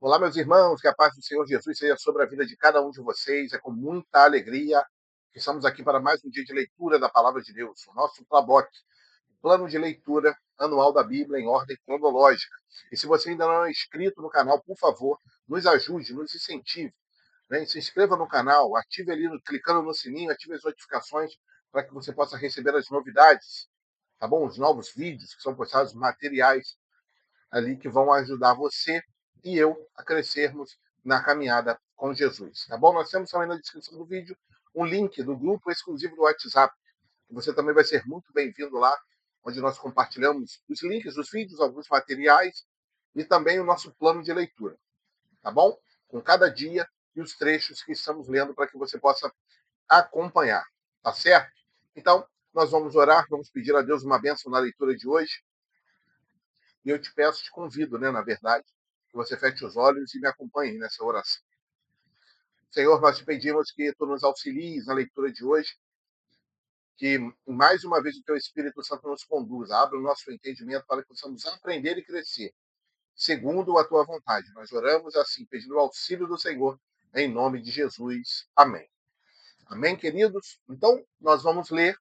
Olá, meus irmãos, que a paz do Senhor Jesus seja sobre a vida de cada um de vocês. É com muita alegria que estamos aqui para mais um dia de leitura da Palavra de Deus, o nosso Plaboc, plano de leitura anual da Bíblia em ordem cronológica. E se você ainda não é inscrito no canal, por favor, nos ajude, nos incentive. Né? Se inscreva no canal, ative ali, clicando no sininho, ative as notificações para que você possa receber as novidades, tá bom? Os novos vídeos que são postados, materiais ali que vão ajudar você e eu a crescermos na caminhada com Jesus, tá bom? Nós temos também na descrição do vídeo um link do grupo exclusivo do WhatsApp. Você também vai ser muito bem-vindo lá, onde nós compartilhamos os links dos vídeos, alguns materiais e também o nosso plano de leitura, tá bom? Com cada dia e os trechos que estamos lendo para que você possa acompanhar, tá certo? Então, nós vamos orar, vamos pedir a Deus uma bênção na leitura de hoje. E eu te peço, te convido, né, na verdade, que você feche os olhos e me acompanhe nessa oração. Senhor, nós te pedimos que tu nos auxilies na leitura de hoje, que mais uma vez o teu Espírito Santo nos conduza, abra o nosso entendimento para que possamos aprender e crescer, segundo a tua vontade. Nós oramos assim, pedindo o auxílio do Senhor, em nome de Jesus. Amém. Amém, queridos? Então, nós vamos ler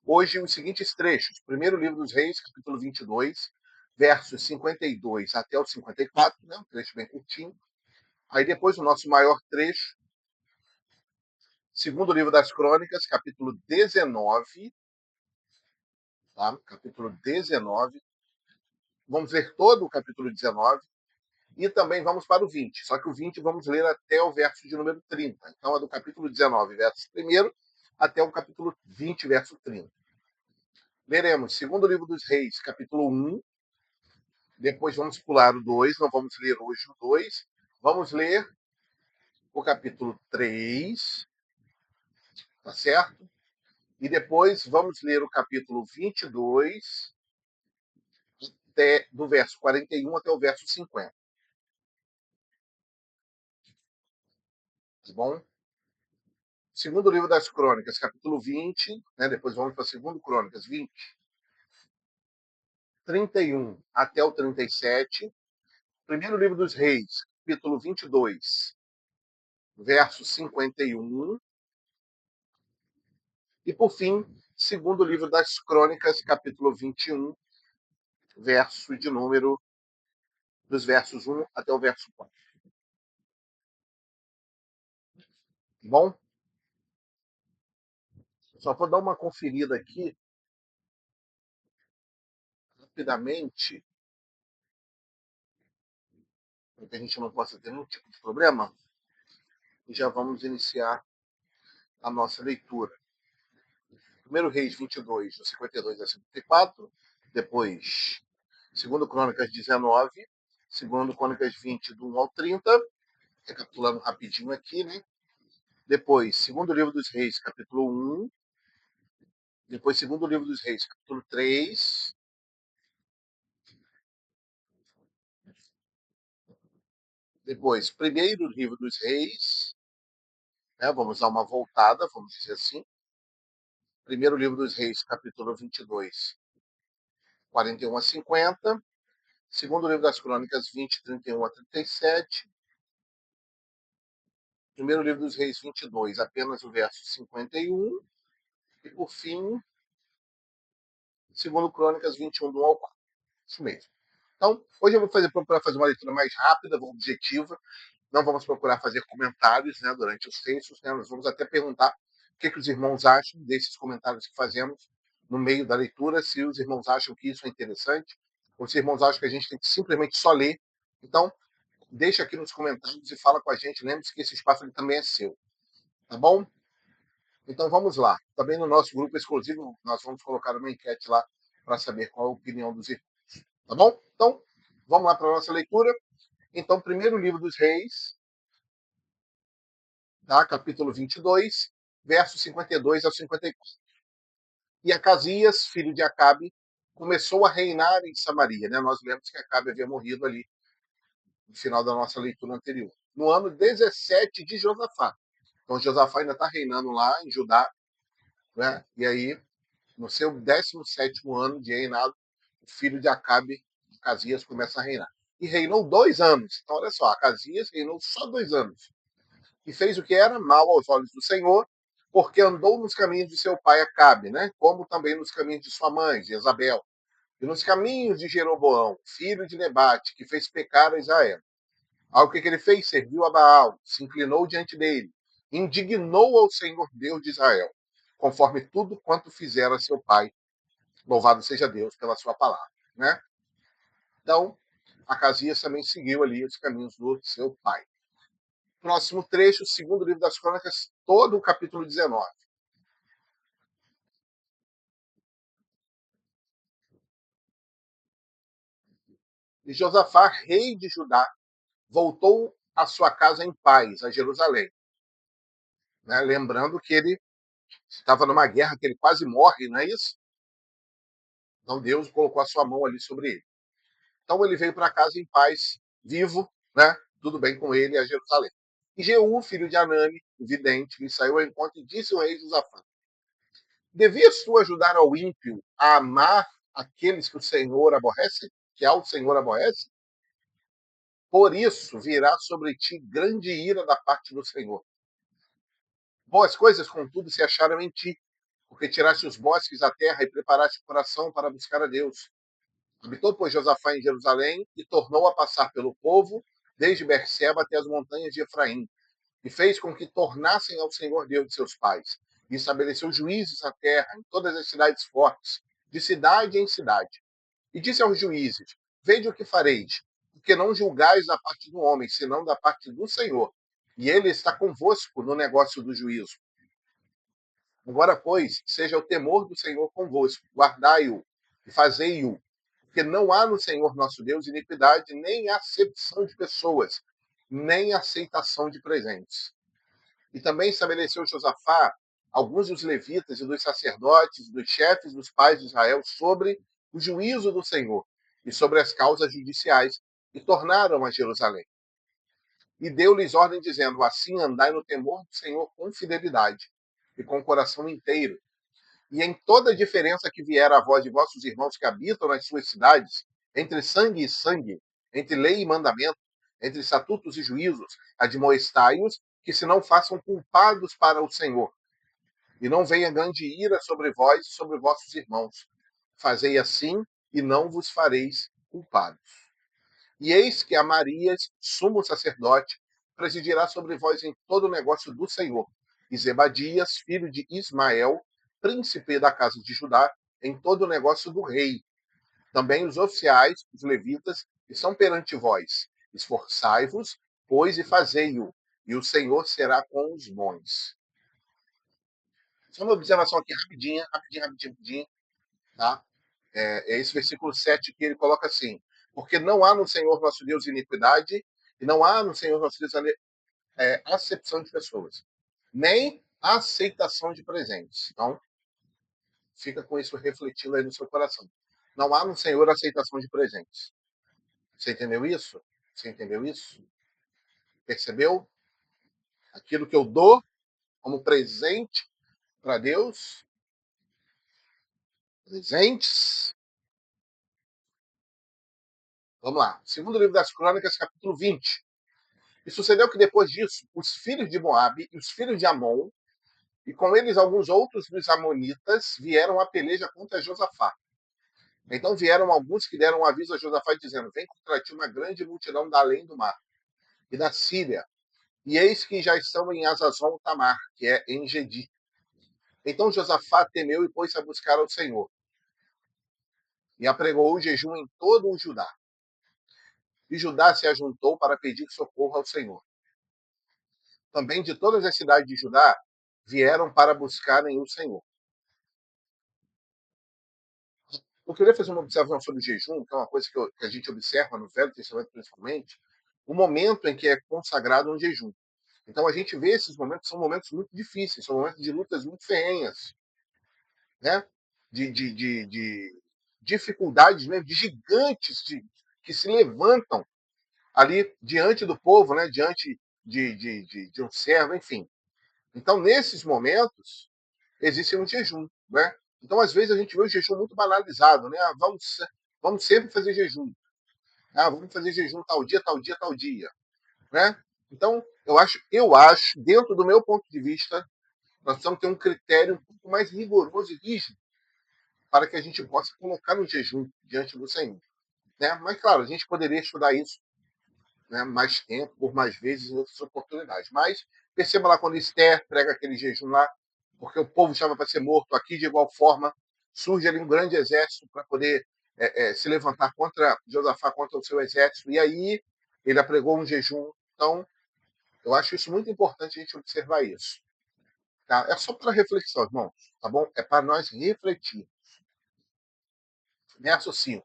hoje os seguintes trechos. Primeiro livro dos Reis, capítulo 22, versos 52 até o 54, né? Um trecho bem curtinho. Aí depois o nosso maior trecho, segundo livro das Crônicas, capítulo 19, tá? Capítulo 19. Vamos ler todo o capítulo 19 e também vamos para o 20. Só que o 20 vamos ler até o verso de número 30. Então é do capítulo 19, verso 1 até o capítulo 20, verso 30. Leremos segundo livro dos Reis, capítulo 1. Depois vamos pular o 2, não vamos ler hoje o 2. Vamos ler o capítulo 3, tá certo? E depois vamos ler o capítulo 22, do verso 41 até o verso 50. Tá bom? Segundo livro das Crônicas, capítulo 20, né? Depois vamos para o segundo Crônicas 20, 31 até o 37. Primeiro livro dos Reis, capítulo 22, verso 51. E, por fim, segundo livro das Crônicas, capítulo 21, verso de número dos versos 1 até o verso 4. Bom, só vou dar uma conferida aqui, rapidamente, para que a gente não possa ter nenhum tipo de problema, e já vamos iniciar a nossa leitura. Primeiro Reis 22, do 52 a 54, depois segundo Crônicas 19, segundo Crônicas 20, do 1 ao 30, recapitulando rapidinho aqui, né? Depois, segundo livro dos Reis, capítulo 1, depois segundo livro dos Reis, capítulo 3, depois primeiro livro dos Reis, né? Vamos dar uma voltada, vamos dizer assim. Primeiro livro dos Reis, capítulo 22, 41 a 50. Segundo livro das Crônicas, 20, 31 a 37. Primeiro livro dos Reis, 22, apenas o verso 51. E, por fim, segundo Crônicas, 21, do 1 ao 4. Isso mesmo. Então, hoje eu vou procurar fazer uma leitura mais rápida, objetiva. Não vamos procurar fazer comentários, né, durante os textos. Né? Nós vamos até perguntar o que os irmãos acham desses comentários que fazemos no meio da leitura, se os irmãos acham que isso é interessante, ou se os irmãos acham que a gente tem que simplesmente só ler. Então, deixa aqui nos comentários e fala com a gente. Lembre-se que esse espaço também é seu. Tá bom? Então vamos lá. Também no nosso grupo exclusivo, nós vamos colocar uma enquete lá para saber qual a opinião dos irmãos. Tá bom? Então, vamos lá para a nossa leitura. Então, primeiro livro dos Reis, tá? Capítulo 22, versos 52 ao 54. E Acasias, filho de Acabe, começou a reinar em Samaria. Né? Nós lemos que Acabe havia morrido ali no final da nossa leitura anterior. No ano 17 de Josafá. Então, Josafá ainda está reinando lá em Judá. Né? E aí, no seu 17º ano de reinado, o filho de Acabe, Acasias, começa a reinar. e reinou 2 anos. Então, olha só, Acasias reinou só 2 anos. E fez o que era mal aos olhos do Senhor, porque andou nos caminhos de seu pai Acabe, né? Como também nos caminhos de sua mãe, Jezabel, e nos caminhos de Jeroboão, filho de Nebate, que fez pecar a Israel. Ao que ele fez? Serviu a Baal, se inclinou diante dele, indignou ao Senhor Deus de Israel, conforme tudo quanto fizera seu pai. Louvado seja Deus pela sua palavra, né? Então, Acasias também seguiu ali os caminhos do seu pai. Próximo trecho, segundo livro das Crônicas, todo o capítulo 19. E Josafá, rei de Judá, voltou à sua casa em paz, a Jerusalém. Né? Lembrando que ele estava numa guerra que ele quase morre, não é isso? Então Deus colocou a sua mão ali sobre ele. Então ele veio para casa em paz, vivo, né? Tudo bem com ele a Jerusalém. E Jeú, filho de Anani, o vidente, lhe saiu ao encontro e disse ao rei Josafá: Devias tu ajudar ao ímpio a amar aqueles que o Senhor aborrece? Que ao Senhor aborrece? Por isso virá sobre ti grande ira da parte do Senhor. Boas coisas, contudo, se acharam em ti, porque tiraste os bosques da terra e preparaste o coração para buscar a Deus. Habitou, pois, Josafá em Jerusalém e tornou a passar pelo povo, desde Berseba até as montanhas de Efraim, e fez com que tornassem ao Senhor Deus de seus pais, e estabeleceu juízes na terra, em todas as cidades fortes, de cidade em cidade. E disse aos juízes: Vede o que fareis, porque não julgais da parte do homem, senão da parte do Senhor. E ele está convosco no negócio do juízo. Agora, pois, seja o temor do Senhor convosco, guardai-o e fazei-o, porque não há no Senhor nosso Deus iniquidade, nem acepção de pessoas, nem aceitação de presentes. E também estabeleceu Josafá alguns dos levitas e dos sacerdotes, dos chefes dos pais de Israel, sobre o juízo do Senhor e sobre as causas judiciais, e tornaram a Jerusalém. E deu-lhes ordem, dizendo: Assim andai no temor do Senhor com fidelidade e com o coração inteiro. E em toda diferença que vier a vós de vossos irmãos que habitam nas suas cidades, entre sangue e sangue, entre lei e mandamento, entre estatutos e juízos, admoestai-os que se não façam culpados para o Senhor, e não venha grande ira sobre vós e sobre vossos irmãos. Fazei assim, e não vos fareis culpados. E eis que Amarias, sumo sacerdote, presidirá sobre vós em todo o negócio do Senhor. E Zebadias, filho de Ismael, príncipe da casa de Judá, em todo o negócio do rei. Também os oficiais, os levitas, que são perante vós. Esforçai-vos, pois, e fazei-o, e o Senhor será com os bons. Só uma observação aqui rapidinho, tá? É esse versículo 7 que ele coloca assim: Porque não há no Senhor nosso Deus iniquidade, e não há no Senhor nosso Deus acepção de pessoas, nem aceitação de presentes. Então, fica com isso refletindo aí no seu coração. Não há no Senhor aceitação de presentes. Você entendeu isso? Você entendeu isso? Percebeu? Aquilo que eu dou como presente para Deus, presentes. Vamos lá. Segundo livro das Crônicas, capítulo 20. E sucedeu que depois disso, os filhos de Moabe e os filhos de Amon, e com eles alguns outros dos amonitas, vieram à peleja contra Josafá. Então vieram alguns que deram um aviso a Josafá, dizendo: Vem contra ti uma grande multidão da além do mar, e da Síria. E eis que já estão em Azazon Tamar, que é em Gedi. Então Josafá temeu e pôs-se a buscar ao Senhor. E apregou o jejum em todo o Judá. E Judá se ajuntou para pedir socorro ao Senhor. Também de todas as cidades de Judá vieram para buscarem o Senhor. Eu queria fazer uma observação sobre o jejum, que é uma coisa que a gente observa no Velho Testamento, principalmente, o momento em que é consagrado um jejum. Então a gente vê esses momentos, são momentos muito difíceis, são momentos de lutas muito ferrenhas, né? De dificuldades mesmo, de gigantes que se levantam ali diante do povo, né? Diante de um servo, enfim. Então, nesses momentos, existe um jejum, né? Então, às vezes, a gente vê o jejum muito banalizado, né? Vamos sempre fazer jejum. Ah, vamos fazer jejum tal dia, tal dia, tal dia. Né? Então, eu acho, dentro do meu ponto de vista, nós precisamos ter um critério um pouco mais rigoroso e rígido para que a gente possa colocar no jejum diante do Senhor. Né? Mas, claro, a gente poderia estudar isso, né, mais tempo, por mais vezes, em outras oportunidades. Mas perceba lá quando Esther prega aquele jejum lá, porque o povo estava para ser morto, aqui de igual forma surge ali um grande exército para poder se levantar contra Josafá, contra o seu exército, e aí ele apregou um jejum. Então, eu acho isso muito importante a gente observar isso. Tá? É só para reflexão, irmãos, tá bom? É para nós refletir. Verso 5.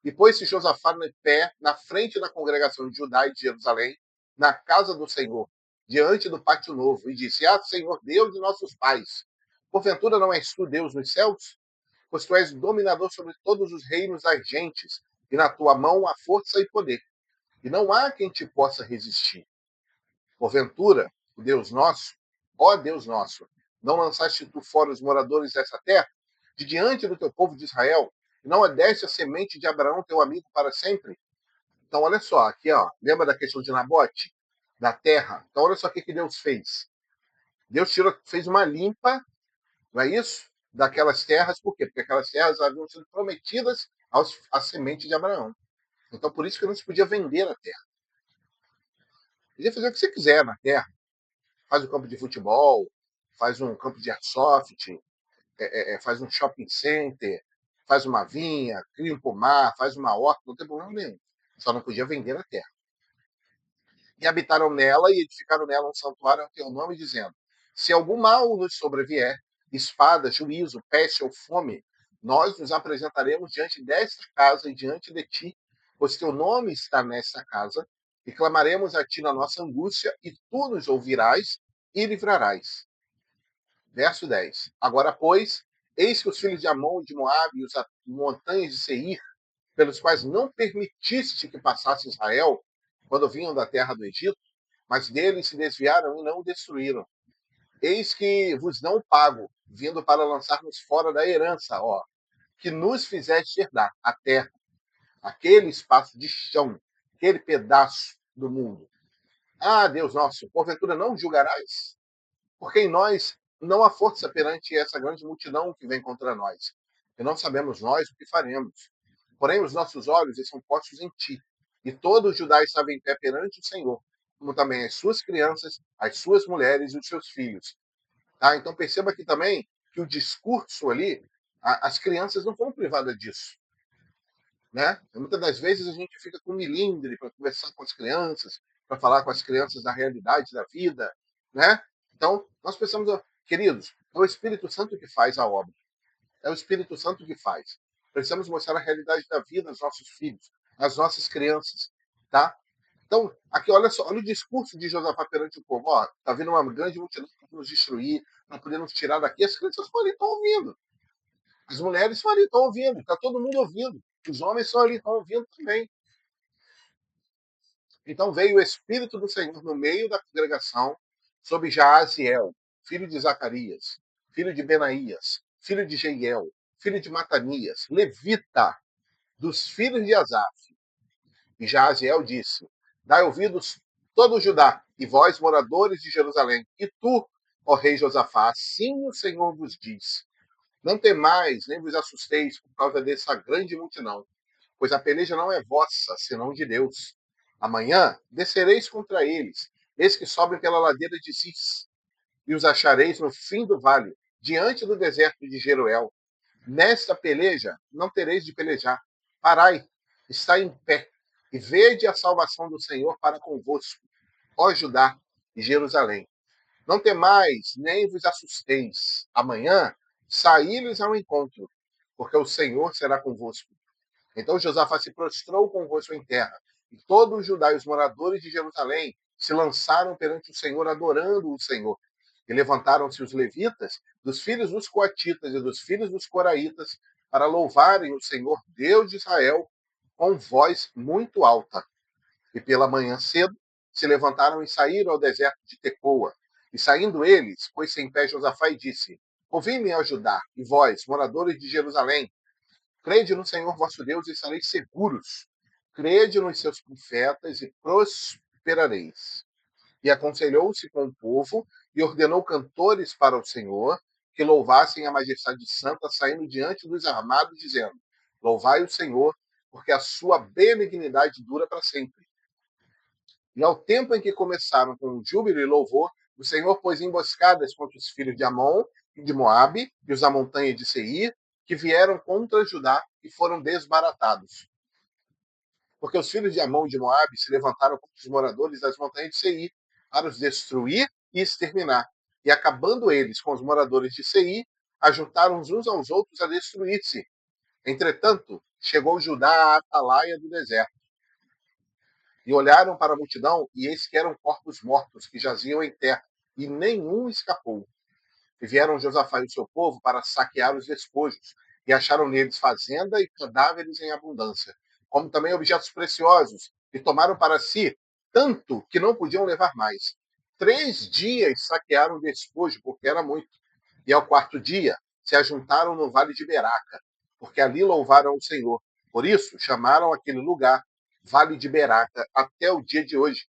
E pôs-se Josafá de pé na frente da congregação de Judá e de Jerusalém, na casa do Senhor, diante do pátio novo, e disse: Ah, Senhor, Deus de nossos pais, porventura não és tu Deus nos céus? Pois tu és dominador sobre todos os reinos das gentes, e na tua mão há força e poder. E não há quem te possa resistir. Porventura, o Deus nosso, ó Deus nosso, não lançaste tu fora os moradores dessa terra, de diante do teu povo de Israel, e não deste a semente de Abraão, teu amigo, para sempre? Então, olha só, aqui, ó, lembra da questão de Nabote? Da terra? Então, olha só o que Deus fez. Deus fez uma limpa, não é isso? Daquelas terras, por quê? Porque aquelas terras haviam sido prometidas à semente de Abraão. Então, por isso que não se podia vender a terra. Podia fazer o que você quiser na terra. Faz um campo de futebol, faz um campo de airsoft, faz um shopping center, faz uma vinha, cria um pomar, faz uma horta, não tem problema nenhum. Só não podia vender a terra. E habitaram nela e edificaram nela um santuário ao teu nome, dizendo: se algum mal nos sobrevier, espada, juízo, peste ou fome, nós nos apresentaremos diante desta casa e diante de ti, pois teu nome está nesta casa, e clamaremos a ti na nossa angústia, e tu nos ouvirás e livrarás. Verso 10. Agora, pois, eis que os filhos de Amon e de Moabe e as montanhas de Seir, pelos quais não permitiste que passasse Israel, quando vinham da terra do Egito, mas deles se desviaram e não o destruíram. Eis que vos não pago, vindo para lançar-nos fora da herança, ó, que nos fizeste herdar a terra, aquele espaço de chão, aquele pedaço do mundo. Ah, Deus nosso, porventura não julgarás? Porque em nós não há força perante essa grande multidão que vem contra nós. E não sabemos nós o que faremos. Porém, os nossos olhos estão postos em ti. E todo o Judá estava em pé perante o Senhor, como também as suas crianças, as suas mulheres e os seus filhos. Tá? Então perceba aqui também que o discurso ali, as crianças não foram privadas disso. Né? Muitas das vezes a gente fica com milindre para conversar com as crianças, para falar com as crianças da realidade da vida, né? Então, nós precisamos, queridos, é o Espírito Santo que faz a obra. É o Espírito Santo que faz. Precisamos mostrar a realidade da vida aos nossos filhos, às nossas crianças, tá? Então, aqui, olha só, olha o discurso de Josafá perante o povo. Ó, tá vindo uma grande multidão para nos destruir, para poder nos tirar daqui. As crianças estão ouvindo. As mulheres estão ali, estão ouvindo. Está todo mundo ouvindo. Os homens estão ali, estão ouvindo também. Então veio o Espírito do Senhor no meio da congregação sobre Jaaziel, filho de Zacarias, filho de Benaías, filho de Jeiel, filho de Matanias, levita, dos filhos de Asaf. E Jaaziel disse: dai ouvidos todo o Judá, e vós, moradores de Jerusalém, e tu, ó rei Josafá, assim o Senhor vos diz: não temais, nem vos assusteis por causa dessa grande multidão, pois a peleja não é vossa, senão de Deus. Amanhã descereis contra eles, eis que sobem pela ladeira de Cis, e os achareis no fim do vale, diante do deserto de Jeruel. Nesta peleja não tereis de pelejar. Parai, está em pé, e vede a salvação do Senhor para convosco, ó Judá e Jerusalém. Não temais, nem vos assusteis. Amanhã saí-lhes ao encontro, porque o Senhor será convosco. Então Josafá se prostrou com o rosto em terra, e todos os Judá e os moradores de Jerusalém se lançaram perante o Senhor, adorando o Senhor. E levantaram-se os levitas, dos filhos dos coatitas e dos filhos dos coraitas, para louvarem o Senhor, Deus de Israel, com voz muito alta. E pela manhã cedo se levantaram e saíram ao deserto de Tecoa. E saindo eles, pôs-se em pé Josafá e disse: ouvi-me, ó Judá, e vós, moradores de Jerusalém, crede no Senhor vosso Deus e estareis seguros. crede nos seus profetas e prosperareis. E aconselhou-se com o povo e ordenou cantores para o Senhor que louvassem a majestade santa, saindo diante dos armados, dizendo: Louvai o Senhor, porque a sua benignidade dura para sempre. E ao tempo em que começaram com o júbilo e louvor, o Senhor pôs emboscadas contra os filhos de Amon e de Moabe e os da montanha de Seir, que vieram contra Judá e foram desbaratados. Porque os filhos de Amon e de Moabe se levantaram contra os moradores das montanhas de Seir para os destruir e exterminar. E acabando eles com os moradores de Seir, ajuntaram uns aos outros a destruir-se. Entretanto, chegou Judá à atalaia do deserto. E olharam para a multidão, e eis que eram corpos mortos, que jaziam em terra, e nenhum escapou. E vieram Josafá e o seu povo para saquear os despojos, e acharam neles fazenda e cadáveres em abundância, como também objetos preciosos, e tomaram para si tanto que não podiam levar mais. 3 dias saquearam o despojo, porque era muito. E ao quarto dia se ajuntaram no vale de Beraca, porque ali louvaram o Senhor. Por isso chamaram aquele lugar Vale de Beraca até o dia de hoje.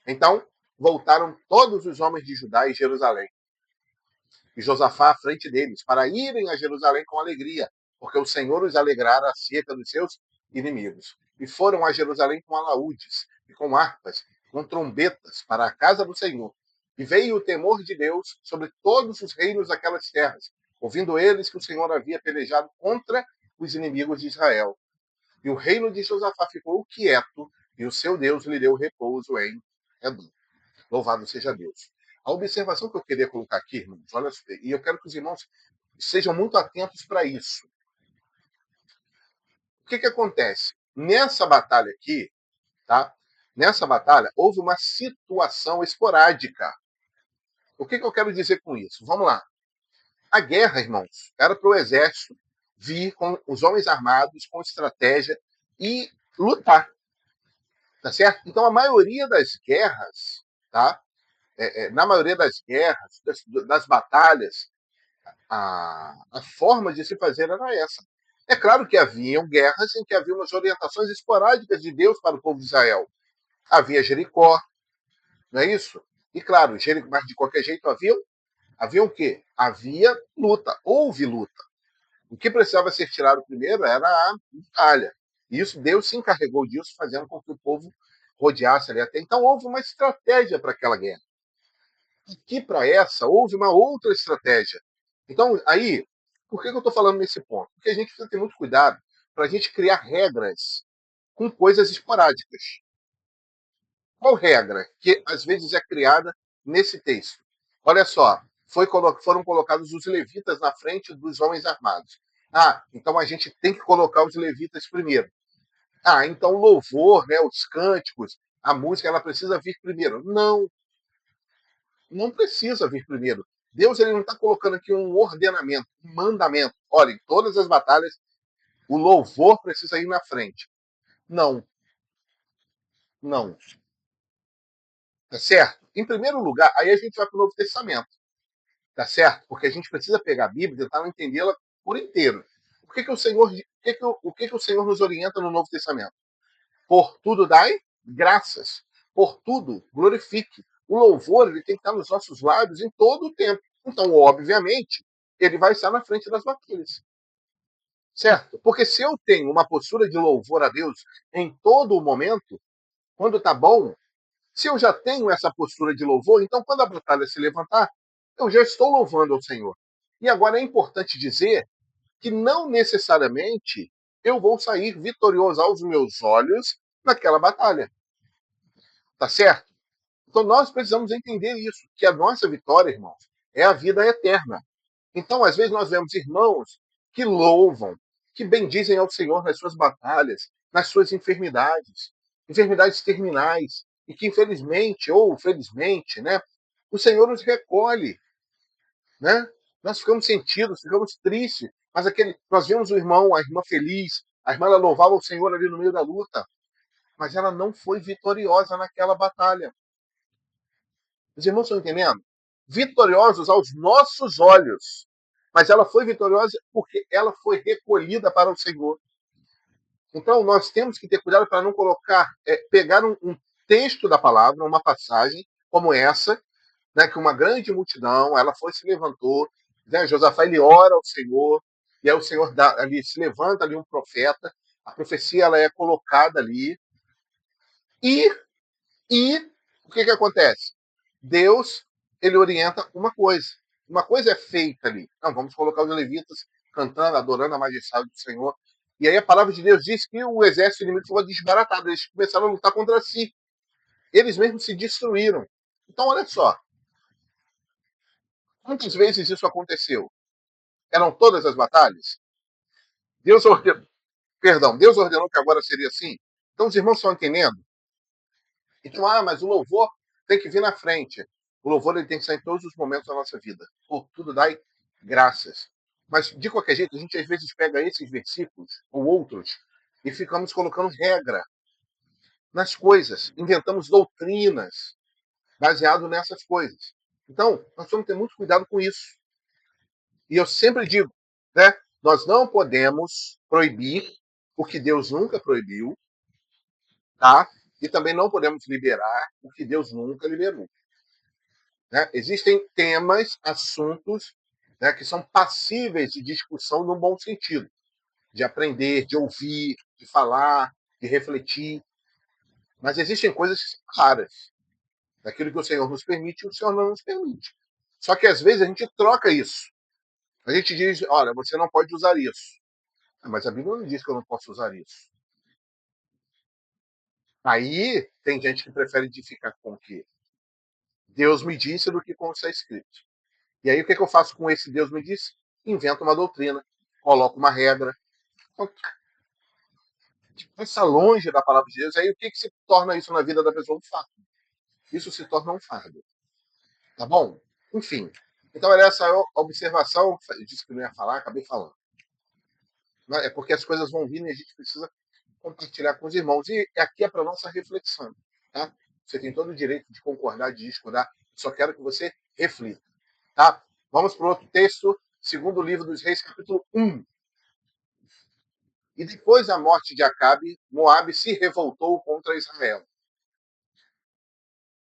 Então voltaram todos os homens de Judá e Jerusalém, e Josafá à frente deles, para irem a Jerusalém com alegria, porque o Senhor os alegrara acerca dos seus inimigos. E foram a Jerusalém com alaúdes, e com harpas, com trombetas, para a casa do Senhor. E veio o temor de Deus sobre todos os reinos daquelas terras, ouvindo eles que o Senhor havia pelejado contra os inimigos de Israel. E o reino de Josafá ficou quieto, e o seu Deus lhe deu repouso em Edom. Louvado seja Deus. A observação que eu queria colocar aqui, irmãos, olha, e eu quero que os irmãos sejam muito atentos para isso. O que acontece? Nessa batalha aqui, tá? Nessa batalha, houve uma situação esporádica. O que eu quero dizer com isso? Vamos lá. A guerra, irmãos, era para o exército vir com os homens armados, com estratégia e lutar. Tá certo? Então, a maioria das guerras, tá? Na maioria das guerras, das batalhas, a forma de se fazer era essa. É claro que haviam guerras em que haviam umas orientações esporádicas de Deus para o povo de Israel. Havia Jericó, não é isso? E claro, mas de qualquer jeito havia o quê? Havia luta, houve luta. O que precisava ser tirado primeiro era a batalha. E isso, Deus se encarregou disso, fazendo com que o povo rodeasse ali até. Então houve uma estratégia para aquela guerra. Aqui para essa, houve uma outra estratégia. Então, aí, por que eu estou falando nesse ponto? Porque a gente precisa ter muito cuidado para a gente criar regras com coisas esporádicas. Qual regra que às vezes é criada nesse texto? Olha só, foram colocados os levitas na frente dos homens armados. Ah, então a gente tem que colocar os levitas primeiro. Ah, então o louvor, né, os cânticos, a música, ela precisa vir primeiro. Não, não precisa vir primeiro. Deus ele não está colocando aqui um ordenamento, um mandamento. Olha, em todas as batalhas, o louvor precisa ir na frente. Não, não. Tá certo? Em primeiro lugar, aí a gente vai para o Novo Testamento. Tá certo? Porque a gente precisa pegar a Bíblia e tentar entendê-la por inteiro. O que o Senhor nos orienta no Novo Testamento? Por tudo dai graças. Por tudo glorifique. O louvor ele tem que estar nos nossos lábios em todo o tempo. Então, obviamente, ele vai estar na frente das batalhas. Certo? Porque se eu tenho uma postura de louvor a Deus em todo o momento, quando está bom, se eu já tenho essa postura de louvor, então quando a batalha se levantar, eu já estou louvando ao Senhor. E agora é importante dizer que não necessariamente eu vou sair vitorioso aos meus olhos naquela batalha. Tá certo? Então nós precisamos entender isso, que a nossa vitória, irmãos, é a vida eterna. Então, às vezes, nós vemos irmãos que louvam, que bendizem ao Senhor nas suas batalhas, nas suas enfermidades, enfermidades terminais, e que, infelizmente ou felizmente, né, o Senhor nos recolhe. Né? Nós ficamos sentidos, ficamos tristes, mas nós vemos o irmão, a irmã feliz, a irmã ela louvava o Senhor ali no meio da luta, mas ela não foi vitoriosa naquela batalha. Os irmãos estão entendendo? Vitoriosos aos nossos olhos. Mas ela foi vitoriosa porque ela foi recolhida para o Senhor. Então, nós temos que ter cuidado para não colocar, pegar um texto da palavra, uma passagem como essa, né, que uma grande multidão, ela foi, se levantou, né, Josafá, ele ora ao Senhor, e aí o Senhor ali, se levanta ali um profeta, a profecia ela é colocada ali, e, e o que acontece? Deus, ele orienta uma coisa é feita ali, não, vamos colocar os levitas cantando, adorando a majestade do Senhor, e aí a palavra de Deus diz que o exército inimigo foi desbaratado, eles começaram a lutar contra si, eles mesmos se destruíram. Então, olha só, quantas vezes isso aconteceu? Eram todas as batalhas? Deus ordenou, perdão, Deus ordenou que agora seria assim? Então os irmãos estão entendendo? Então, mas o louvor tem que vir na frente. O louvor ele tem que sair em todos os momentos da nossa vida. Por tudo dai graças. Mas, de qualquer jeito, a gente às vezes pega esses versículos, ou outros, e ficamos colocando regra nas coisas. Inventamos doutrinas baseado nessas coisas. Então, nós temos que ter muito cuidado com isso. E eu sempre digo, né? Nós não podemos proibir o que Deus nunca proibiu, tá? E também não podemos liberar o que Deus nunca liberou. Né? Existem temas, assuntos, né, que são passíveis de discussão no bom sentido, de aprender, de ouvir, de falar, de refletir. Mas existem coisas que são raras. Daquilo que o Senhor nos permite, o Senhor não nos permite. Só que às vezes a gente troca isso. A gente diz, olha, você não pode usar isso. Mas a Bíblia não diz que eu não posso usar isso. Aí tem gente que prefere edificar com o que Deus me disse do que com o que está escrito. E aí o que eu faço com esse Deus me disse? Invento uma doutrina, coloco uma regra. Então, passa longe da palavra de Deus. Aí o que se torna isso na vida da pessoa? Um fardo. Isso se torna um fardo. Tá bom? Enfim. Então era essa a observação. Eu disse que não ia falar, acabei falando. É porque as coisas vão vindo e a gente precisa compartilhar com os irmãos. E aqui é para nossa reflexão. Tá? Você tem todo o direito de concordar, de discordar. Só quero que você reflita. Tá? Vamos para o outro texto, segundo livro dos Reis, capítulo 1. E depois da morte de Acabe, Moabe se revoltou contra Israel.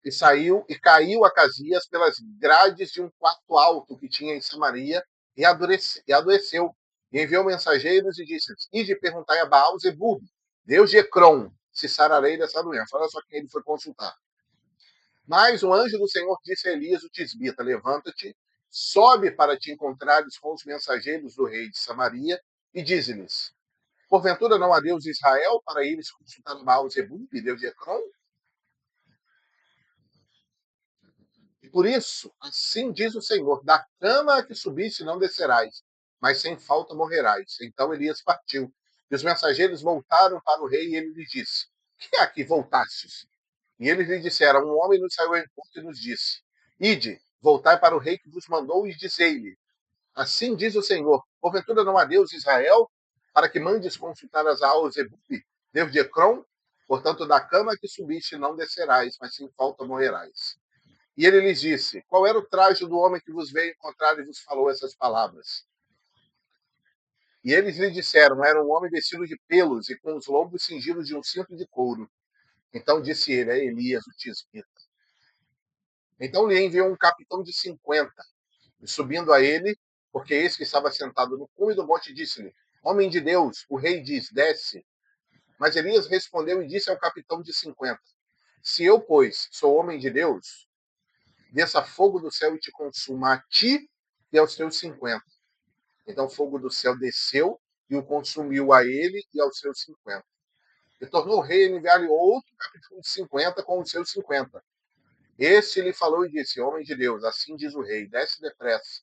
E saiu e caiu a Casias pelas grades de um quarto alto que tinha em Samaria e adoeceu. E enviou mensageiros e disse: Ide perguntai a Baal Zebub, Deus de Ecrom, se sararei dessa doença. Olha só quem ele foi consultar. Mas o anjo do Senhor disse a Elias, o tisbita: Levanta-te, sobe para te encontrares com os mensageiros do rei de Samaria e dize-lhes: Porventura não há Deus de Israel para eles consultar Baal Zebub, Deus de Ecrom? E por isso, assim diz o Senhor: da cama a que subiste não descerás, mas sem falta morrerás. Então Elias partiu. E os mensageiros voltaram para o rei e ele lhes disse: Que é que voltastes? E eles lhe disseram: Um homem nos saiu ao encontro e nos disse: Ide, voltai para o rei que vos mandou e dizei-lhe: Assim diz o Senhor: Porventura não há Deus em Israel para que mandes consultar as Baal Zebub, Deus de Ecrom? Portanto, da cama que subiste não descerás, mas sem falta morrerás. E ele lhes disse: Qual era o traje do homem que vos veio encontrar e vos falou essas palavras? E eles lhe disseram: Era um homem vestido de pelos e com os lombos cingidos de um cinto de couro. Então disse ele: É Elias, o tisbita. Então lhe enviou um capitão de 50, e subindo a ele, porque esse que estava sentado no cume do monte, disse-lhe: Homem de Deus, o rei diz: Desce. Mas Elias respondeu e disse ao capitão de 50: Se eu, pois, sou homem de Deus, desça fogo do céu e te consuma a ti e aos teus 50. Então o fogo do céu desceu e o consumiu a ele e aos seus 50. E tornou o rei a enviar-lhe outro capítulo de 50 com os seus 50. Este lhe falou e disse: Homem de Deus, assim diz o rei, desce depressa.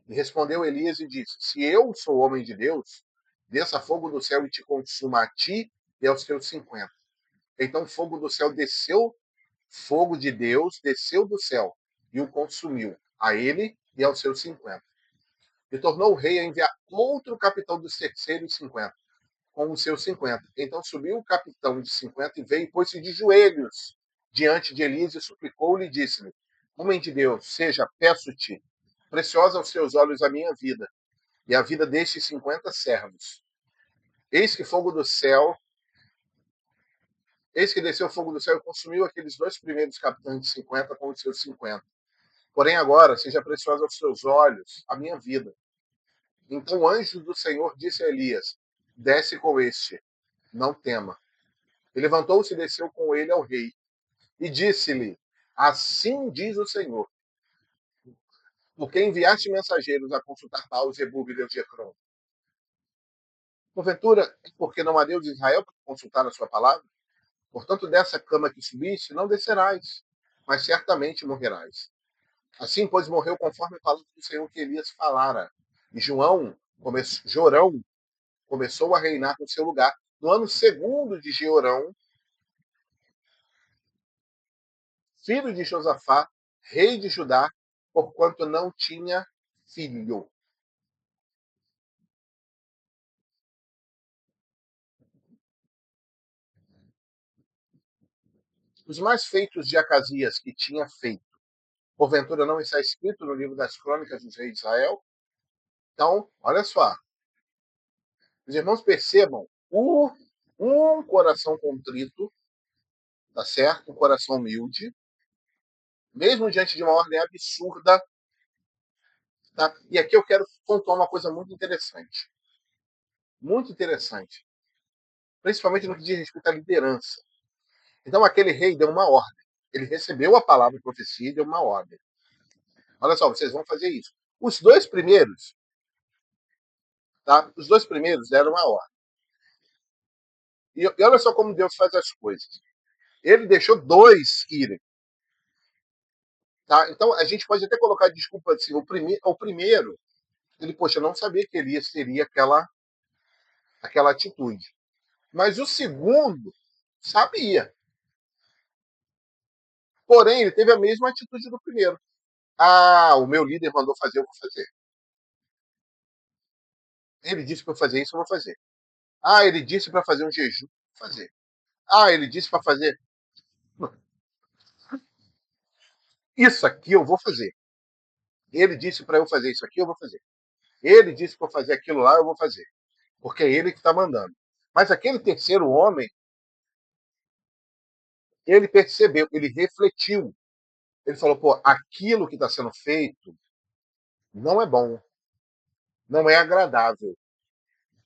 E respondeu Elias e disse: Se eu sou homem de Deus, desça fogo do céu e te consuma a ti e aos teus 50. Então o fogo do céu desceu, fogo de Deus desceu do céu e o consumiu, a ele e aos seus 50. E tornou o rei a enviar outro capitão dos terceiros 50, com os seus 50. Então subiu o capitão de 50 e veio e pôs-se de joelhos diante de Elias e suplicou-lhe e disse-lhe: Homem de Deus, seja, peço-te, preciosa aos teus olhos a minha vida e a vida destes 50 servos. Eis que fogo do céu, eis que desceu fogo do céu e consumiu aqueles dois primeiros capitães de 50 com os seus 50. Porém agora seja preciosa aos seus olhos a minha vida. Então o anjo do Senhor disse a Elias: desce com este, não tema. E levantou-se e desceu com ele ao rei. E disse-lhe: assim diz o Senhor, porque enviaste mensageiros a consultar Baal, Zebub e Deus de Ecrón. Porventura, é porque não há Deus de Israel para consultar a sua palavra? Portanto, dessa cama que subiste, não descerás, mas certamente morrerás. Assim, pois, morreu conforme a palavra do Senhor que Elias falara. E Jorão começou a reinar no seu lugar. No ano segundo de Jeorão, filho de Josafá, rei de Judá, porquanto não tinha filho. Os mais feitos de Acasias que tinha feito, porventura não está escrito no livro das crônicas dos reis de Israel? Então, olha só, os irmãos percebam um coração contrito, tá certo? Um coração humilde, mesmo diante de uma ordem absurda, tá? E aqui eu quero pontuar uma coisa muito interessante, principalmente no que diz respeito à liderança. Então, aquele rei deu uma ordem. Ele recebeu a palavra de profecia e deu uma ordem. Olha só, vocês vão fazer isso. Os dois primeiros, tá? Os dois primeiros deram uma ordem. E olha só como Deus faz as coisas. Ele deixou dois irem. Tá? Então, a gente pode até colocar desculpa assim, o primeiro, ele, poxa, não sabia que Elias teria aquela atitude. Mas o segundo sabia. Porém, ele teve a mesma atitude do primeiro. Ah, o meu líder mandou fazer, eu vou fazer. Ele disse para eu fazer isso, eu vou fazer. Ah, ele disse para fazer um jejum, vou fazer. Ah, ele disse para fazer isso aqui, eu vou fazer. Ele disse para eu fazer isso aqui, eu vou fazer. Ele disse para eu fazer aquilo lá, eu vou fazer. Porque é ele que está mandando. Mas aquele terceiro homem, ele percebeu, ele refletiu. Ele falou, pô, aquilo que está sendo feito não é bom, não é agradável.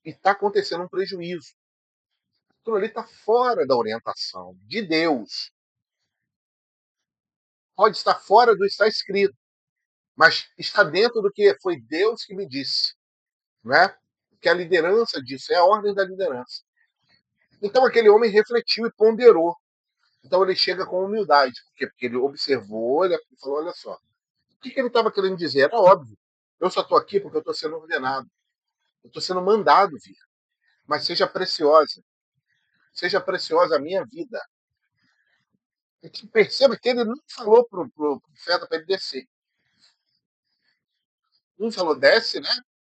E está acontecendo um prejuízo. Aquilo ali está fora da orientação de Deus. Pode estar fora do que está escrito, mas está dentro do que foi Deus que me disse. Né? Que a liderança disso é a ordem da liderança. Então aquele homem refletiu e ponderou. Então ele chega com humildade. Por quê? Porque ele observou, ele falou, olha só, o que ele estava querendo dizer? Era óbvio. Eu só estou aqui porque eu estou sendo ordenado. Eu estou sendo mandado vir. Mas seja preciosa a minha vida. E que perceba que ele não falou para o profeta para ele descer. Um falou, desce, né?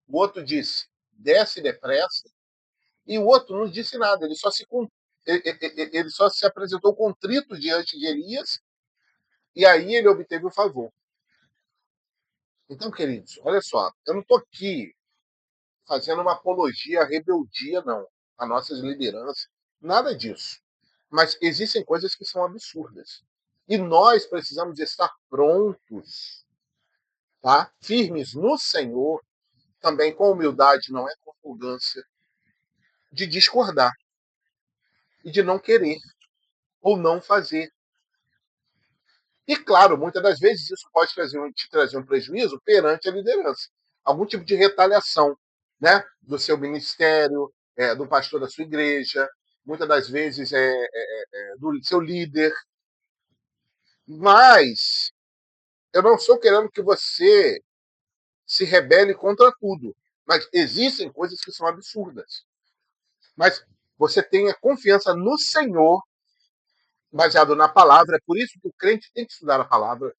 O outro disse, desce depressa. E o outro não disse nada. Ele só se apresentou contrito diante de Elias e aí ele obteve o favor. Então, queridos, olha só, eu não estou aqui fazendo uma apologia à rebeldia, não, a nossas lideranças, nada disso. Mas existem coisas que são absurdas. E nós precisamos estar prontos, tá? Firmes no Senhor, também com humildade, não é com arrogância, de discordar e de não querer ou não fazer. E, claro, muitas das vezes isso pode te trazer um prejuízo perante a liderança. Algum tipo de retaliação, né? Do seu ministério, do pastor da sua igreja, muitas das vezes do seu líder. Mas eu não estou querendo que você se rebele contra tudo. Mas existem coisas que são absurdas. Mas você tenha confiança no Senhor, baseado na palavra. É por isso que o crente tem que estudar a palavra.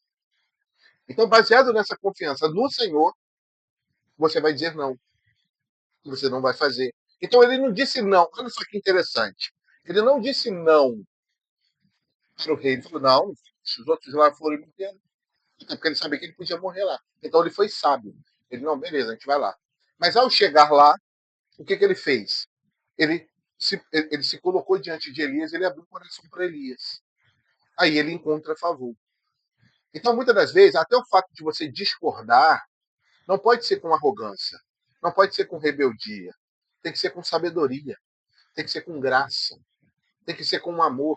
Então, baseado nessa confiança no Senhor, você vai dizer não. Você não vai fazer. Então, ele não disse não. Olha só que interessante. Ele não disse não para o rei. Ele falou, não, os outros lá foram e morreram. Até porque ele sabia que ele podia morrer lá. Então, ele foi sábio. Ele, não, beleza, a gente vai lá. Mas, ao chegar lá, o que ele fez? ele se colocou diante de Elias, ele abriu o coração para Elias. Aí ele encontra favor. Então, muitas das vezes, até o fato de você discordar não pode ser com arrogância, não pode ser com rebeldia, tem que ser com sabedoria, tem que ser com graça, tem que ser com amor,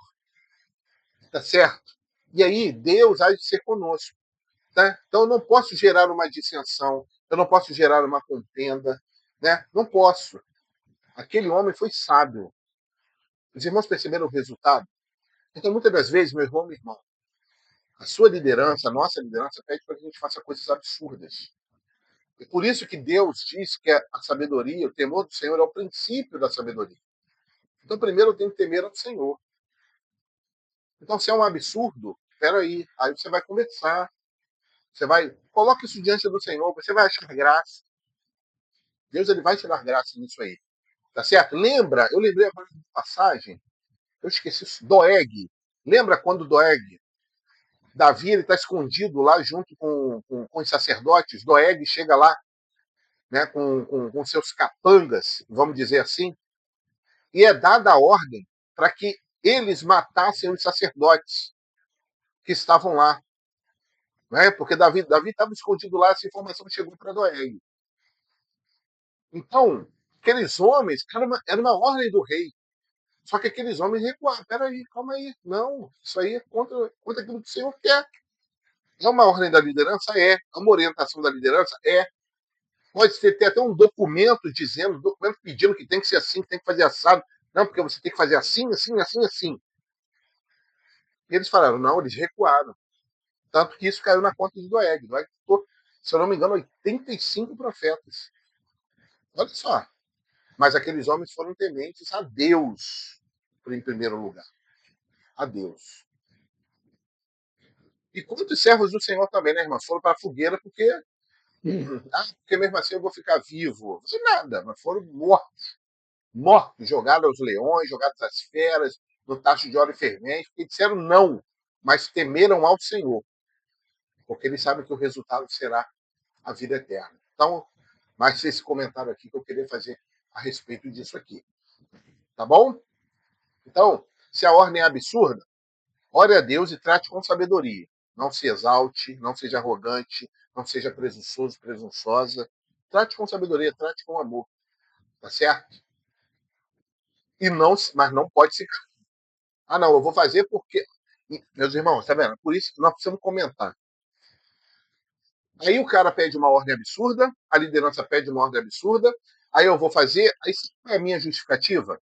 tá certo? E aí Deus há de ser conosco, tá? Então eu não posso gerar uma dissensão, eu não posso gerar uma contenda, né? Não posso. Aquele homem foi sábio. Os irmãos perceberam o resultado? Então, muitas das vezes, meu irmão, a sua liderança, a nossa liderança, pede para que a gente faça coisas absurdas. E por isso que Deus diz que a sabedoria, o temor do Senhor é o princípio da sabedoria. Então, primeiro eu tenho que temer ao Senhor. Então, se é um absurdo, peraí. Aí você vai conversar. Coloca isso diante do Senhor, você vai achar graça. Deus ele vai te dar graça nisso aí. Tá certo? Eu lembrei agora de uma passagem, eu esqueci isso, Doeg. Lembra quando Doeg, Davi, ele está escondido lá junto com os sacerdotes, Doeg chega lá, né, com seus capangas, vamos dizer assim, e é dada a ordem para que eles matassem os sacerdotes que estavam lá. Né? Porque Davi estava escondido lá, essa informação chegou para Doeg. Então, aqueles homens, era uma ordem do rei. Só que aqueles homens recuaram. Peraí, calma aí. Não, isso aí é contra aquilo que o Senhor quer. É uma ordem da liderança? É. É uma orientação da liderança? É. Pode ter até um documento pedindo que tem que ser assim, que tem que fazer assado. Não, porque você tem que fazer assim, assim, assim, assim. E eles falaram, não, eles recuaram. Tanto que isso caiu na conta de Doeg. Doeg citou, se eu não me engano, 85 profetas. Olha só. Mas aqueles homens foram tementes a Deus, em primeiro lugar. A Deus. E quantos servos do Senhor também, né, irmã? Foram para a fogueira porque mesmo assim eu vou ficar vivo. Não nada, mas foram mortos. Mortos, jogados aos leões, jogados às feras, no tacho de óleo fervente, porque disseram não, mas temeram ao Senhor, porque eles sabem que o resultado será a vida eterna. Então, mais esse comentário aqui que eu queria fazer a respeito disso aqui. Tá bom? Então, se a ordem é absurda, ore a Deus e trate com sabedoria. Não se exalte, não seja arrogante, não seja presunçoso, presunçosa. Trate com sabedoria, trate com amor. Tá certo? Mas não pode se. Ah, não, eu vou fazer porque. Meus irmãos, tá vendo? Por isso nós precisamos comentar. Aí o cara pede uma ordem absurda, a liderança pede uma ordem absurda, aí eu vou fazer. Aí é a minha justificativa.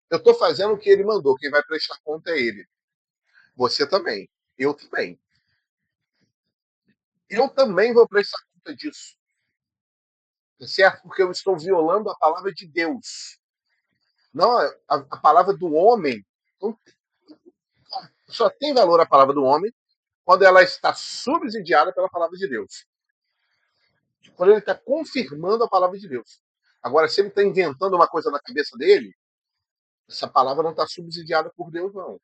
Eu estou fazendo o que ele mandou, quem vai prestar conta é ele. Você também. Eu também. Eu também vou prestar conta disso. Tá certo? Porque eu estou violando a palavra de Deus. Não a palavra do homem. Só tem valor a palavra do homem quando ela está subsidiada pela palavra de Deus. Quando ele está confirmando a palavra de Deus. Agora, se ele está inventando uma coisa na cabeça dele, essa palavra não está subsidiada por Deus, não.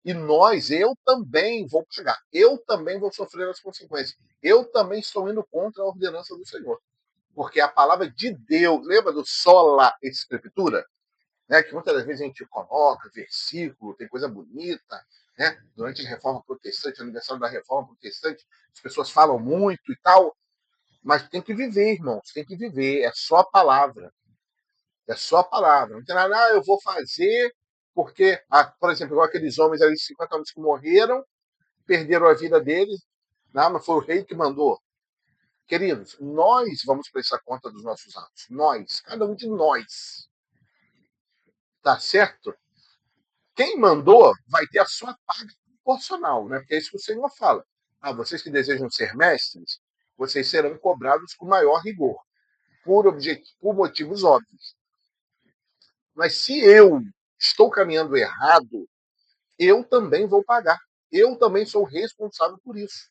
E eu também vou pagar. Eu também vou sofrer as consequências. Eu também estou indo contra a ordenança do Senhor. Porque a palavra de Deus, lembra do sola escritura? Né, que muitas das vezes a gente coloca versículo, tem coisa bonita, né? Durante a Reforma Protestante, aniversário da Reforma Protestante, as pessoas falam muito e tal, mas tem que viver, irmãos, tem que viver, é só a palavra. É só a palavra. Não tem nada, eu vou fazer porque, por exemplo, igual aqueles homens ali, 50 homens que morreram, perderam a vida deles, não, mas foi o rei que mandou. Queridos, nós vamos prestar conta dos nossos atos. Nós, cada um de nós. Tá certo? Quem mandou vai ter a sua paga proporcional, né? Porque é isso que o Senhor fala. Vocês que desejam ser mestres, vocês serão cobrados com maior rigor, por motivos óbvios. Mas se eu estou caminhando errado, eu também vou pagar. Eu também sou responsável por isso.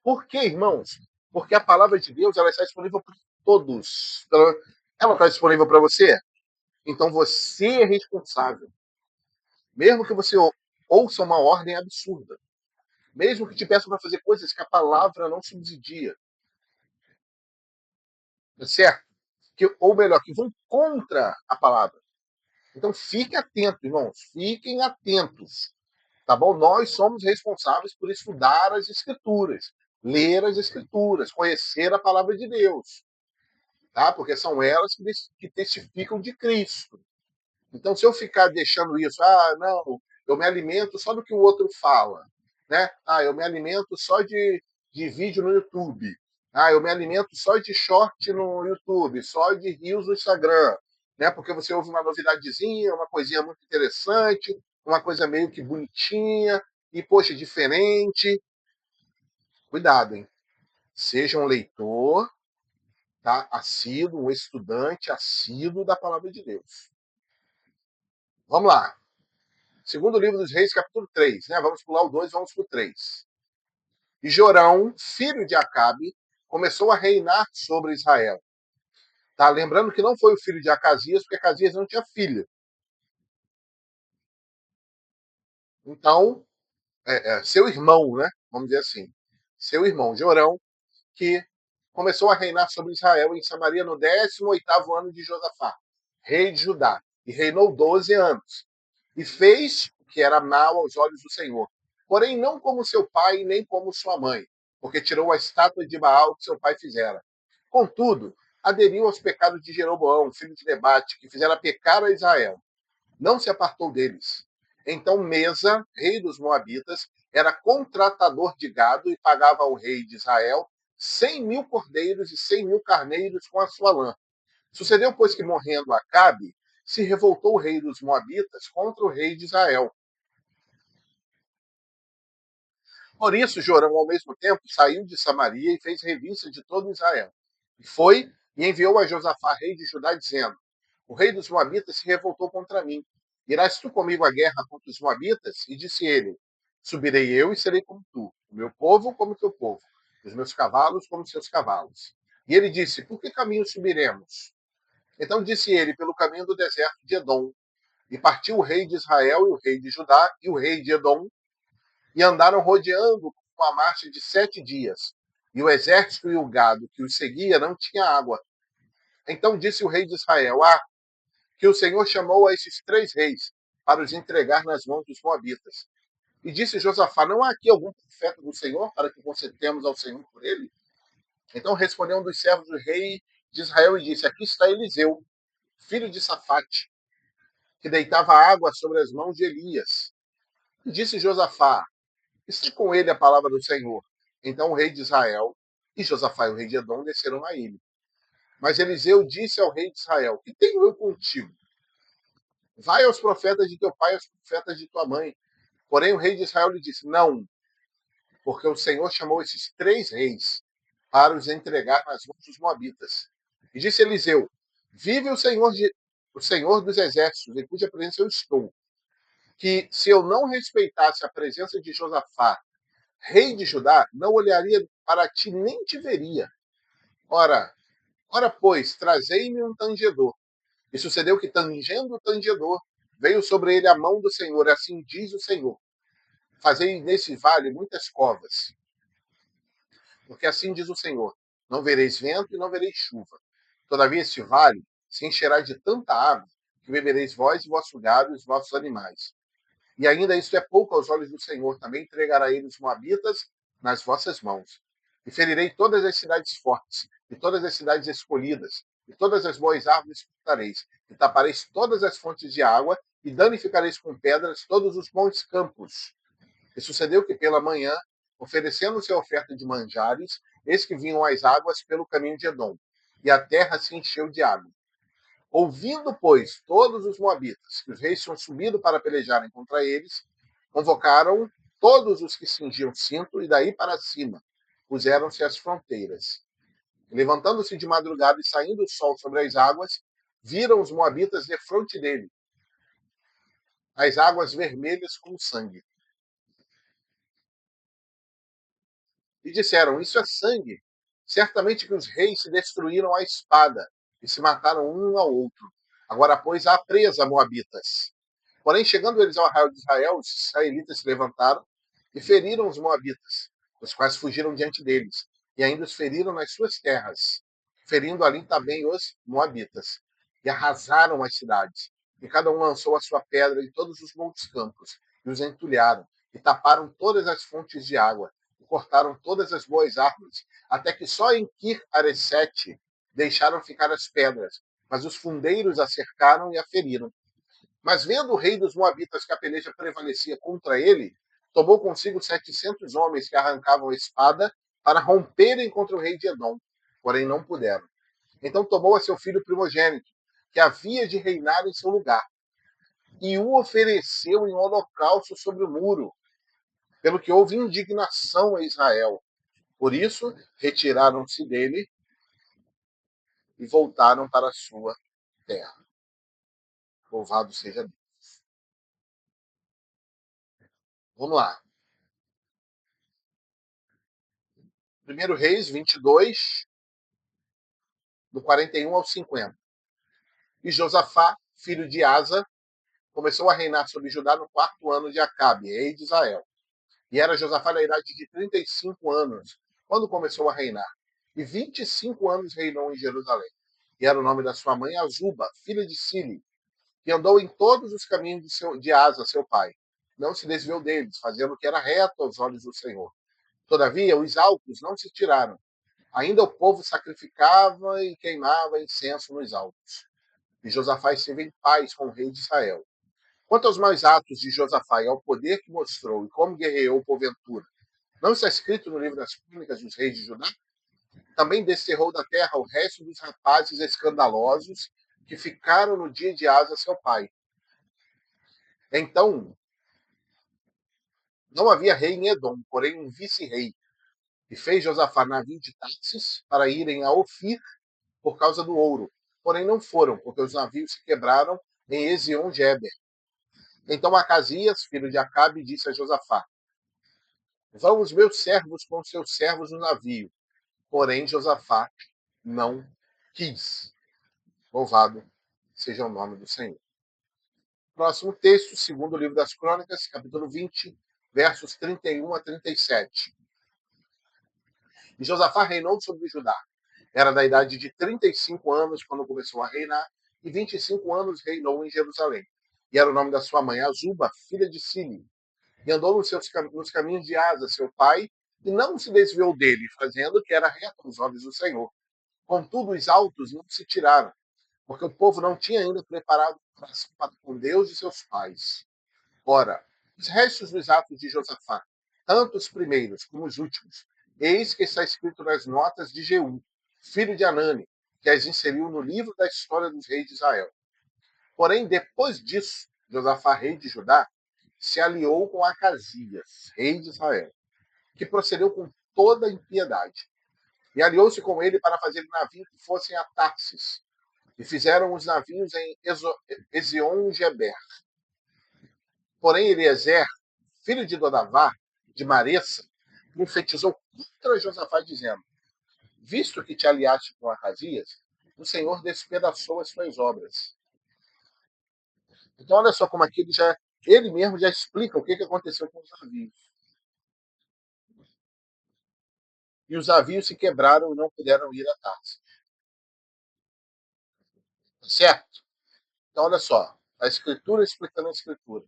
Por quê, irmãos? Porque a palavra de Deus ela está disponível para todos. Ela está disponível para você? Então você é responsável. Mesmo que você ouça uma ordem absurda. Mesmo que te peçam para fazer coisas que a palavra não subsidia. Certo? Ou melhor, que vão contra a palavra. Então fique atento, irmãos, fiquem atentos, tá bom? Nós somos responsáveis por estudar as Escrituras, ler as Escrituras, conhecer a palavra de Deus, tá? Porque são elas que testificam de Cristo. Então, se eu ficar deixando isso, não, eu me alimento só do que o outro fala, né? Eu me alimento só de vídeo no YouTube. Eu me alimento só de short no YouTube, só de reels no Instagram, né? Porque você ouve uma novidadezinha, uma coisinha muito interessante, uma coisa meio que bonitinha e, poxa, diferente. Cuidado, hein? Seja um leitor, tá? Assíduo, um estudante assíduo da palavra de Deus. Vamos lá. Segundo livro dos Reis, capítulo 3, né? Vamos pular o 2, vamos para o 3. E Jorão, filho de Acabe, começou a reinar sobre Israel. Tá? Lembrando que não foi o filho de Acasias, porque Acasias não tinha filho. Então, seu irmão, né? Vamos dizer assim. Seu irmão, Jorão, que começou a reinar sobre Israel em Samaria no 18º ano de Josafá, rei de Judá, e reinou 12 anos. E fez o que era mal aos olhos do Senhor, porém não como seu pai, nem como sua mãe, porque tirou a estátua de Baal que seu pai fizera. Contudo, aderiu aos pecados de Jeroboão, filho de Nebate, que fizera pecar a Israel. Não se apartou deles. Então Mesa, rei dos Moabitas, era contratador de gado e pagava ao rei de Israel 100.000 cordeiros e 100.000 carneiros com a sua lã. Sucedeu, pois, que morrendo Acabe, se revoltou o rei dos Moabitas contra o rei de Israel. Por isso, Jorão, ao mesmo tempo, saiu de Samaria e fez revista de todo Israel. E foi e enviou a Josafá, rei de Judá, dizendo: O rei dos Moabitas se revoltou contra mim. Irás tu comigo à guerra contra os Moabitas? E disse ele: Subirei eu e serei como tu, o meu povo como teu povo, os meus cavalos como seus cavalos. E ele disse: Por que caminho subiremos? Então disse ele: Pelo caminho do deserto de Edom. E partiu o rei de Israel e o rei de Judá e o rei de Edom e andaram rodeando com a marcha de 7 dias. E o exército e o gado que os seguia não tinha água. Então disse o rei de Israel: que o Senhor chamou a esses 3 reis para os entregar nas mãos dos moabitas. E disse Josafá: Não há aqui algum profeta do Senhor para que consertemos ao Senhor por ele? Então respondeu um dos servos do rei de Israel e disse: Aqui está Eliseu, filho de Safate, que deitava água sobre as mãos de Elias. E disse Josafá: Está com ele a palavra do Senhor. Então o rei de Israel e Josafá e o rei de Edom desceram a ele. Mas Eliseu disse ao rei de Israel: Que tenho eu contigo? Vai aos profetas de teu pai e aos profetas de tua mãe. Porém o rei de Israel lhe disse: Não, porque o Senhor chamou esses 3 reis para os entregar nas mãos dos moabitas. E disse Eliseu: Vive o Senhor dos exércitos, em cuja presença eu estou, que se eu não respeitasse a presença de Josafá, rei de Judá, não olharia para ti nem te veria. Ora, pois, trazei-me um tangedor. E sucedeu que, tangendo o tangedor, veio sobre ele a mão do Senhor, assim diz o Senhor: Fazei nesse vale muitas covas, porque assim diz o Senhor: Não vereis vento e não vereis chuva. Todavia este vale se encherá de tanta água que bebereis vós e vosso gado e os vossos animais. E ainda isto é pouco aos olhos do Senhor, também entregará ele os moabitas nas vossas mãos. E ferirei todas as cidades fortes, e todas as cidades escolhidas, e todas as boas árvores cortareis, e tapareis todas as fontes de água, e danificareis com pedras todos os bons campos. E sucedeu que pela manhã, oferecendo-se a oferta de manjares, eis que vinham as águas pelo caminho de Edom, e a terra se encheu de água. Ouvindo, pois, todos os moabitas que os reis tinham subido para pelejarem contra eles, convocaram todos os que cingiam cinto e daí para cima puseram-se às fronteiras. Levantando-se de madrugada e saindo o sol sobre as águas, viram os moabitas defronte dele, as águas vermelhas como sangue. E disseram: Isso é sangue. Certamente que os reis se destruíram à espada e se mataram um ao outro. Agora, pois, há presa, moabitas. Porém, chegando eles ao arraial de Israel, os israelitas se levantaram e feriram os moabitas, os quais fugiram diante deles, e ainda os feriram nas suas terras, ferindo ali também os moabitas, e arrasaram as cidades. E cada um lançou a sua pedra em todos os montes campos, e os entulharam, e taparam todas as fontes de água, e cortaram todas as boas árvores, até que só em Kir-Aresete deixaram ficar as pedras, mas os fundeiros a cercaram e a feriram. Mas vendo o rei dos Moabitas que a peleja prevalecia contra ele, tomou consigo 700 homens que arrancavam a espada para romperem contra o rei de Edom, porém não puderam. Então tomou a seu filho primogênito, que havia de reinar em seu lugar, e o ofereceu em holocausto sobre o muro, pelo que houve indignação a Israel. Por isso, retiraram-se dele e voltaram para a sua terra. Louvado seja Deus. Vamos lá. 1 Reis 22, do 41 ao 50. E Josafá, filho de Asa, começou a reinar sobre Judá no 4º ano de Acabe, rei de Israel. E era Josafá na idade de 35 anos, quando começou a reinar. E 25 anos reinou em Jerusalém. E era o nome da sua mãe Azuba, filha de Sili, que andou em todos os caminhos de Asa, seu pai. Não se desviou deles, fazendo o que era reto aos olhos do Senhor. Todavia, os altos não se tiraram. Ainda o povo sacrificava e queimava incenso nos altos. E Josafá esteve em paz com o rei de Israel. Quanto aos maus atos de Josafá e ao poder que mostrou e como guerreou porventura, não está escrito no livro das crônicas dos reis de Judá? Também desterrou da terra o resto dos rapazes escandalosos que ficaram no dia de Asa, seu pai. Então, não havia rei em Edom, porém um vice-rei. E fez Josafá navio de Tarsis para irem a Ofir por causa do ouro. Porém não foram, porque os navios se quebraram em Ezion-Geber. Então Acasias, filho de Acabe, disse a Josafá: vão os meus servos com os seus servos no navio. Porém Josafá não quis. Louvado seja o nome do Senhor. Próximo texto, segundo livro das Crônicas, capítulo 20, versos 31 a 37. E Josafá reinou sobre Judá. Era da idade de 35 anos quando começou a reinar, e 25 anos reinou em Jerusalém. E era o nome da sua mãe, Azuba, filha de Sili. E andou nos caminhos de Asa, seu pai, e não se desviou dele, fazendo o que era reto aos olhos do Senhor. Contudo, os altos não se tiraram, porque o povo não tinha ainda preparado para com Deus de seus pais. Ora, os restos dos atos de Josafá, tanto os primeiros como os últimos, eis que está escrito nas notas de Jeú, filho de Anani, que as inseriu no livro da história dos reis de Israel. Porém, depois disso, Josafá, rei de Judá, se aliou com Acasias, rei de Israel, que procedeu com toda impiedade. E aliou-se com ele para fazer navios que fossem a Tarsis. E fizeram os navios em Ezion-Geber. Porém, Eliezer, filho de Dodavá, de Maressa, profetizou contra Josafá, dizendo: visto que te aliaste com Acasias, o Senhor despedaçou as suas obras. Então, olha só como aqui ele mesmo já explica o que aconteceu com os navios. E os navios se quebraram e não puderam ir a Tarsis. Certo? Então, olha só, a Escritura explicando a Escritura.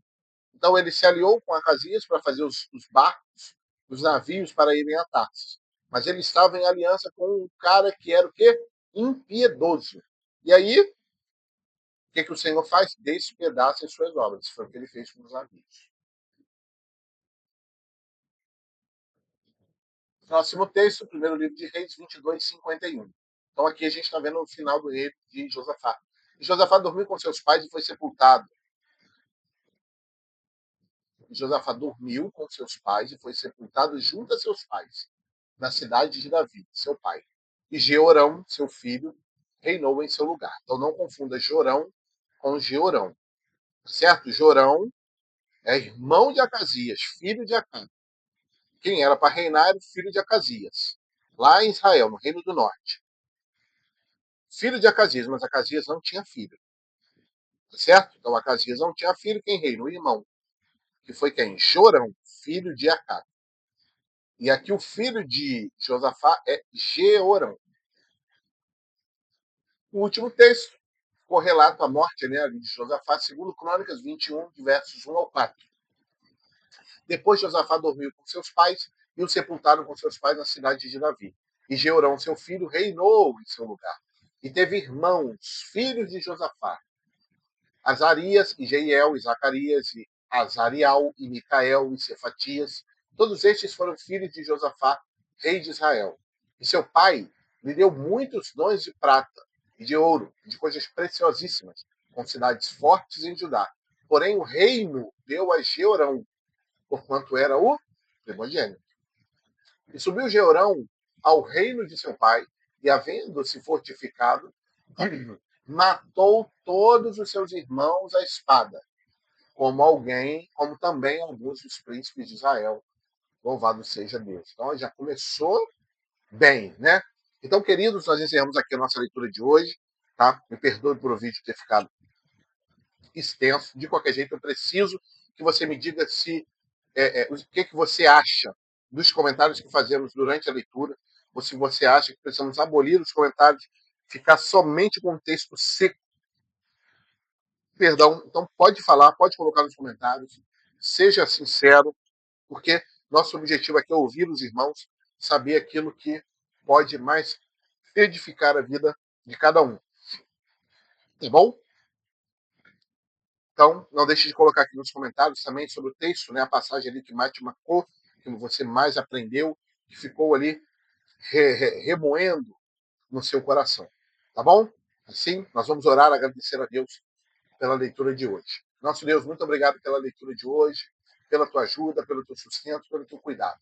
Então, ele se aliou com Acasias para fazer os barcos, os navios para irem a Tarsis. Mas ele estava em aliança com um cara que era o quê? Impiedoso. E aí, o que o Senhor faz? Despedaça as suas obras. Foi o que ele fez com os navios. Próximo texto, primeiro livro de Reis, 22, 51. Então aqui a gente está vendo o final do rei de Josafá. E Josafá dormiu com seus pais e foi sepultado. E Josafá dormiu com seus pais e foi sepultado junto a seus pais, na cidade de Davi, seu pai. E Jeorão, seu filho, reinou em seu lugar. Então não confunda Jorão com Jeorão. Certo? Jorão é irmão de Acasias, filho de Acã. Quem era para reinar era o filho de Acasias, lá em Israel, no Reino do Norte. Filho de Acasias, mas Acasias não tinha filho. Certo? Então Acasias não tinha filho, quem reinou? O irmão. Que foi quem? Jorão, filho de Acá. E aqui o filho de Josafá é Jeorão. O último texto, correlato à morte, né, de Josafá, segundo Crônicas 21, de versos 1 ao 4. Depois Josafá dormiu com seus pais e o sepultaram com seus pais na cidade de Davi. E Jeorão, seu filho, reinou em seu lugar. E teve irmãos, filhos de Josafá, Azarias e Jeiel, e Zacarias, e Azarial, e Micael, e Cefatias. Todos estes foram filhos de Josafá, rei de Israel. E seu pai lhe deu muitos dons de prata e de ouro, de coisas preciosíssimas, com cidades fortes em Judá. Porém, o reino deu a Jeorão, porquanto era o primogênito. E subiu Jeorão ao reino de seu pai, e havendo-se fortificado, matou todos os seus irmãos à espada, como também alguns dos príncipes de Israel. Louvado seja Deus. Então já começou bem, né? Então, queridos, nós encerramos aqui a nossa leitura de hoje, tá? Me perdoe por o vídeo ter ficado extenso. De qualquer jeito, eu preciso que você me diga se o que você acha dos comentários que fazemos durante a leitura, ou se você acha que precisamos abolir os comentários, ficar somente com o texto seco. Perdão, então pode falar, pode colocar nos comentários, seja sincero, porque nosso objetivo aqui é ouvir os irmãos, saber aquilo que pode mais edificar a vida de cada um. Tá bom? Então, não deixe de colocar aqui nos comentários também sobre o texto, né, a passagem ali que mais te marcou, que você mais aprendeu, que ficou ali remoendo no seu coração. Tá bom? Assim, nós vamos orar, agradecer a Deus pela leitura de hoje. Nosso Deus, muito obrigado pela leitura de hoje, pela tua ajuda, pelo teu sustento, pelo teu cuidado.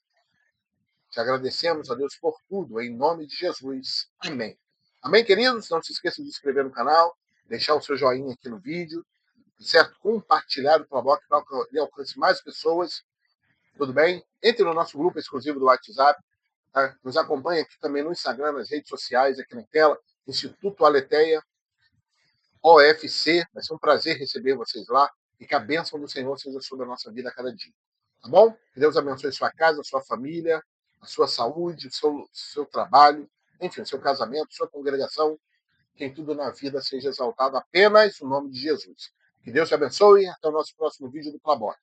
Te agradecemos, a Deus, por tudo, em nome de Jesus. Amém. Amém, queridos? Não se esqueça de se inscrever no canal, deixar o seu joinha aqui no vídeo, certo? Compartilhar o Plaboc para que ele alcance mais pessoas. Tudo bem? Entre no nosso grupo exclusivo do WhatsApp. Tá? Nos acompanhe aqui também no Instagram, nas redes sociais, aqui na tela, Instituto Aletheia, OFC. Vai ser um prazer receber vocês lá e que a bênção do Senhor seja sobre a nossa vida a cada dia. Tá bom? Que Deus abençoe sua casa, sua família, a sua saúde, o seu trabalho, enfim, o seu casamento, sua congregação. Que em tudo na vida seja exaltado apenas o nome de Jesus. Que Deus te abençoe e até o nosso próximo vídeo do Plaboc.